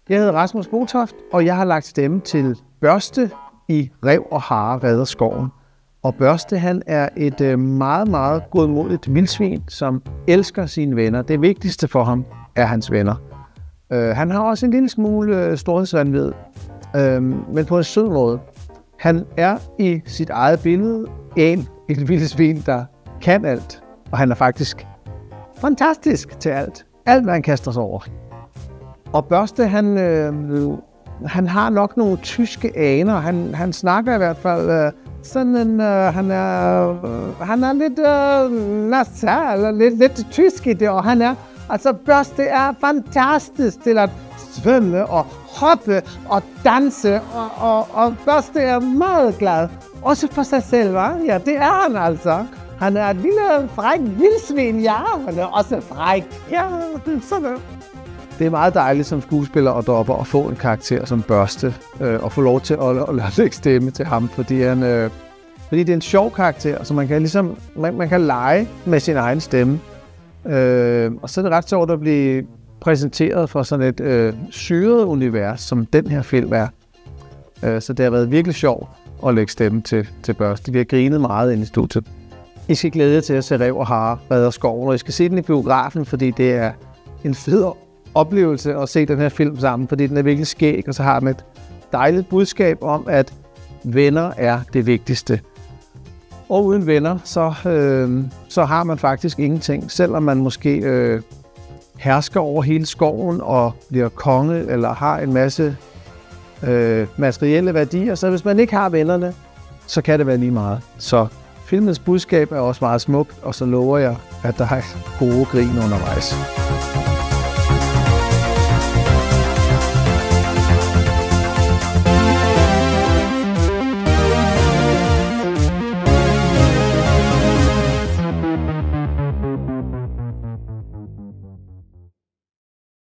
Jeg hedder Rasmus Botoft, og jeg har lagt stemme til Børste i Ræv og Hare redder skoven. Og Børste, han er et meget, meget godmodigt vildsvin, som elsker sine venner. Det vigtigste for ham er hans venner. Han har også en lille smule storhedsvanvid, men på en sød måde. Han er i sit eget billede et vildsvin, der kan alt. Og han er faktisk fantastisk til alt. Alt, hvad han kaster sig over. Og Børste, han har nok nogle tyske aner. Han snakker i hvert fald sådan en... han er lidt nasal, lidt tysk i det, og han er... Altså, Børste er fantastisk til at svømme og hoppe og danse, og Børste er meget glad. Også for sig selv, hva'? Ja, det er han altså. Han er et lille fræk vildsvin, ja. Han er også fræk. Ja, sådan. Det er meget dejligt som skuespiller og dropper at få en karakter som Børste, og få lov til at lægge stemme til ham, fordi det er en sjov karakter, så man kan man kan lege med sin egen stemme. Og så er det ret sjovt at blive præsenteret for sådan et syret univers, som den her film er. Så det har været virkelig sjovt at lægge stemme til Børste. Vi har grinet meget inde i studiet. I skal glæde jer til at se Ræv og Hare redder skoven, og I skal se den i biografen, fordi det er en fed oplevelse at se den her film sammen, fordi den er virkelig skæg, og så har den et dejligt budskab om, at venner er det vigtigste. Og uden venner, så har man faktisk ingenting, selvom man måske hersker over hele skoven og bliver konge, eller har en masse materielle værdier, så hvis man ikke har vennerne, så kan det være lige meget. Så filmens budskab er også meget smuk, og så lover jeg, at der er gode grin undervejs.